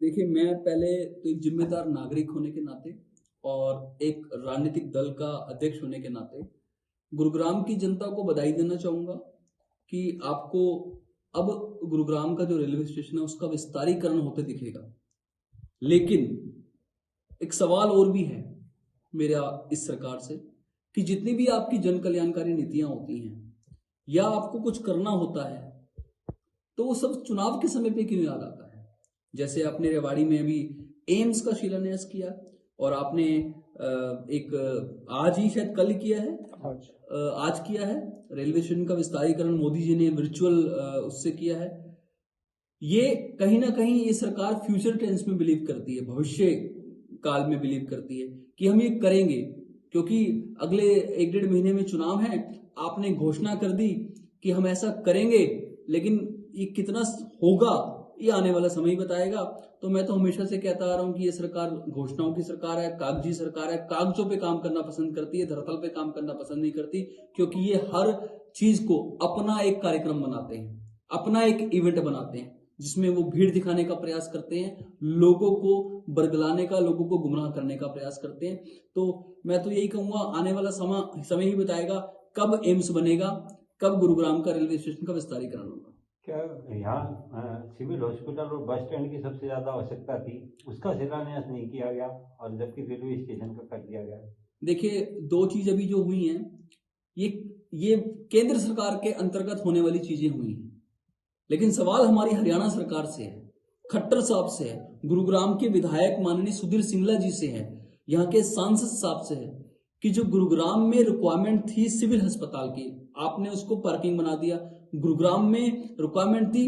देखिए, मैं पहले तो एक ज़िम्मेदार नागरिक होने के नाते और एक राजनीतिक दल का अध्यक्ष होने के नाते गुरुग्राम की जनता को बधाई देना चाहूँगा कि आपको अब गुरुग्राम का जो रेलवे स्टेशन है उसका विस्तारीकरण होते दिखेगा। लेकिन एक सवाल और भी है मेरा इस सरकार से कि जितनी भी आपकी जन कल्याणकारी नीतियाँ होती हैं या आपको कुछ करना होता है तो वो सब चुनाव के समय पे क्यों याद आता है। जैसे आपने रेवाड़ी में अभी एम्स का शिलान्यास किया और आपने आज ही शायद कल किया है, आज किया है रेलवे स्टेशन का विस्तारीकरण मोदी जी ने वर्चुअल उससे किया है। ये कहीं ना कहीं ये सरकार फ्यूचर टेंस में बिलीव करती है, भविष्य काल में बिलीव करती है कि हम ये करेंगे क्योंकि अगले 1-1.5 महीने में चुनाव है। आपने घोषणा कर दी कि हम ऐसा करेंगे, लेकिन ये कितना होगा ये आने वाला समय ही बताएगा। तो मैं तो हमेशा से कहता आ रहा हूं कि ये सरकार घोषणाओं की सरकार है, कागजी सरकार है, कागजों पे काम करना पसंद करती है, धरातल पे काम करना पसंद नहीं करती, क्योंकि ये हर चीज को अपना एक कार्यक्रम बनाते हैं, अपना एक इवेंट बनाते हैं जिसमें वो भीड़ दिखाने का प्रयास करते हैं, लोगों को बरगलाने का, लोगों को गुमराह करने का प्रयास करते हैं। तो मैं तो यही कहूंगा आने वाला समय ही बताएगा कब एम्स बनेगा, कब गुरुग्राम का रेलवे स्टेशन का विस्तारीकरण होगा। क्या यहाँ सिविल हॉस्पिटल और बस स्टैंड की सबसे ज्यादा आवश्यकता थी, उसका शिलान्यास नहीं किया गया और जबकि रेलवे स्टेशन का कर दिया गया। देखिए, दो चीज अभी जो हुई हैं ये ये केंद्र सरकार के अंतर्गत होने वाली चीजें हुई हैं, लेकिन सवाल हमारी हरियाणा सरकार से है, खट्टर साहब से है, गुरुग्राम के विधायक माननीय सुधीर सिंगला जी से है, यहाँ के सांसद साहब से है कि जो गुरुग्राम में रिक्वायरमेंट थी सिविल अस्पताल की, आपने उसको पार्किंग बना दिया। गुरुग्राम में रिक्वायरमेंट थी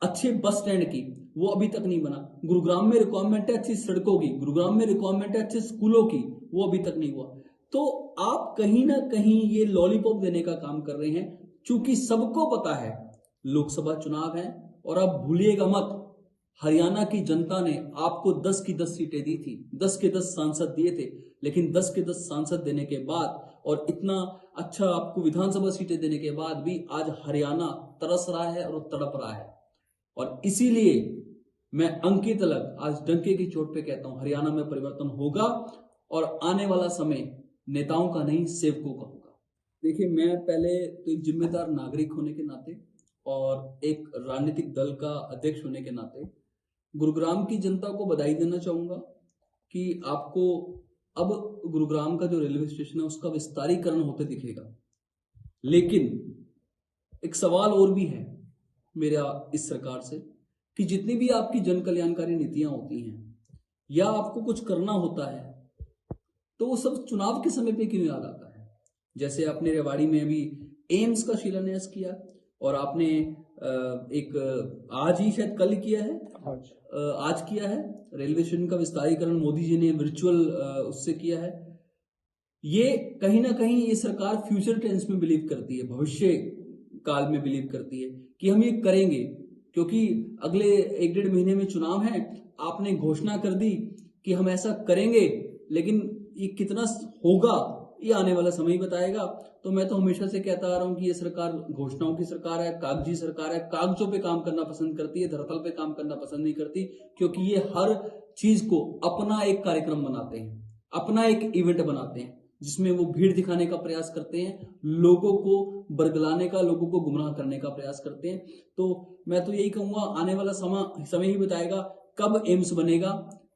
अच्छे बस स्टैंड की, वो अभी तक नहीं बना। गुरुग्राम में रिक्वायरमेंट है अच्छी सड़कों की, गुरुग्राम में रिक्वायरमेंट है अच्छे स्कूलों की, वो अभी तक नहीं हुआ। तो आप कहीं ना कहीं ये लॉलीपॉप देने का काम कर रहे हैं, चूंकि सबको पता है लोकसभा चुनाव है। और आप भूलिएगा मत, हरियाणा की जनता ने आपको 10 की 10 सीटें दी थी, 10 के 10 सांसद दिए थे, लेकिन 10 के 10 सांसद देने के बाद और इतना अच्छा आपको विधानसभा सीटें देने के बाद भी आज हरियाणा तरस रहा है और तड़प रहा है। और इसीलिए मैं अंकित अलग आज डंके की चोट पे कहता हूं, हरियाणा में परिवर्तन होगा और आने वाला समय नेताओं का नहीं सेवकों का होगा। देखिए, मैं पहले तो एक जिम्मेदार नागरिक होने के नाते और एक राजनीतिक दल का अध्यक्ष होने के नाते गुरुग्राम की जनता को बधाई देना चाहूंगा कि आपको अब गुरुग्राम का जो रेलवे स्टेशन है उसका विस्तारीकरण होते दिखेगा। लेकिन एक सवाल और भी है मेरा इस सरकार से कि जितनी भी आपकी जन कल्याणकारी नीतियां होती हैं या आपको कुछ करना होता है तो वो सब चुनाव के समय पे क्यों याद आता है। जैसे आपने रेवाड़ी में अभी एम्स का शिलान्यास किया और आपने आज ही शायद कल किया है, आज किया है रेलवे स्टेशन का विस्तारीकरण मोदी जी ने वर्चुअल उससे किया है। ये कहीं ना कहीं ये सरकार फ्यूचर टेंस में बिलीव करती है, भविष्य काल में बिलीव करती है कि हम ये करेंगे क्योंकि अगले 1-1.5 महीने में चुनाव है। आपने घोषणा कर दी कि हम ऐसा करेंगे, लेकिन ये कितना होगा ये आने वाला समय ही बताएगा। तो मैं तो हमेशा से कहता आ रहा हूं कि ये सरकार घोषणाओं की सरकार है, कागजी सरकार है, कागजों पे काम करना पसंद करती है, धरातल पे काम करना पसंद नहीं करती, क्योंकि ये हर चीज को अपना एक कार्यक्रम बनाते हैं, अपना एक इवेंट बनाते हैं जिसमें वो भीड़ दिखाने का प्रयास करते हैं, लोगों को बरगलाने का, लोगों को गुमराह करने का प्रयास करते हैं। तो मैं तो यही कहूंगा आने वाला समय ही बताएगा कब एम्स बनेगा,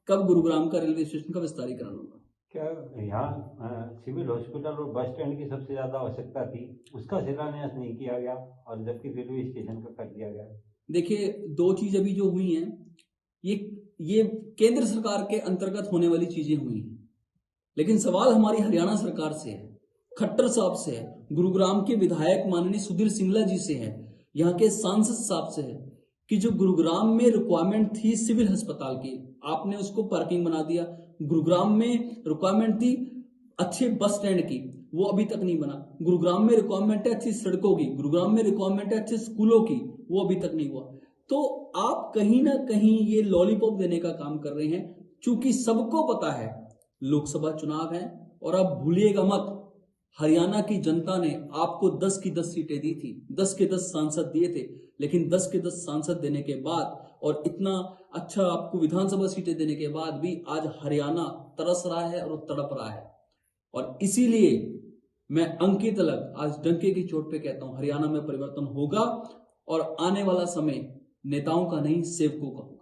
कब गुरुग्राम का रेलवे स्टेशन का विस्तारीकरण होगा। क्या यहाँ सिविल हॉस्पिटल और बस स्टैंड की सबसे ज्यादा आवश्यकता थी, उसका शिलान्यास नहीं किया गया और जबकि रेलवे स्टेशन का कर दिया गया। देखिए, दो चीज अभी जो हुई हैं ये केंद्र सरकार के अंतर्गत होने वाली चीजें हुई हैं, लेकिन सवाल हमारी हरियाणा सरकार से है, खट्टर साहब से है, गुरुग्राम के विधायक माननीय सुधीर सिंगला जी से है, यहाँ के सांसद साहब से है कि जो गुरुग्राम में रिक्वायरमेंट थी सिविल अस्पताल की, आपने उसको पार्किंग बना दिया। गुरुग्राम में रिक्वायरमेंट थी अच्छे बस स्टैंड की, वो अभी तक नहीं बना। गुरुग्राम में रिक्वायरमेंट है अच्छी सड़कों की, गुरुग्राम में रिक्वायरमेंट है अच्छे स्कूलों की, वो अभी तक नहीं हुआ। तो आप कहीं ना कहीं ये लॉलीपॉप देने का काम कर रहे हैं, चूंकि सबको पता है लोकसभा चुनाव है। और आप भूलिएगा मत, हरियाणा की जनता ने आपको 10 की 10 सीटें दी थी, 10 के 10 सांसद दिए थे, लेकिन 10 के 10 सांसद देने के बाद और इतना अच्छा आपको विधानसभा सीटें देने के बाद भी आज हरियाणा तरस रहा है और तड़प रहा है। और इसीलिए मैं अंकित अलग आज डंके की चोट पे कहता हूं, हरियाणा में परिवर्तन होगा और आने वाला समय नेताओं का नहीं, सेवकों का।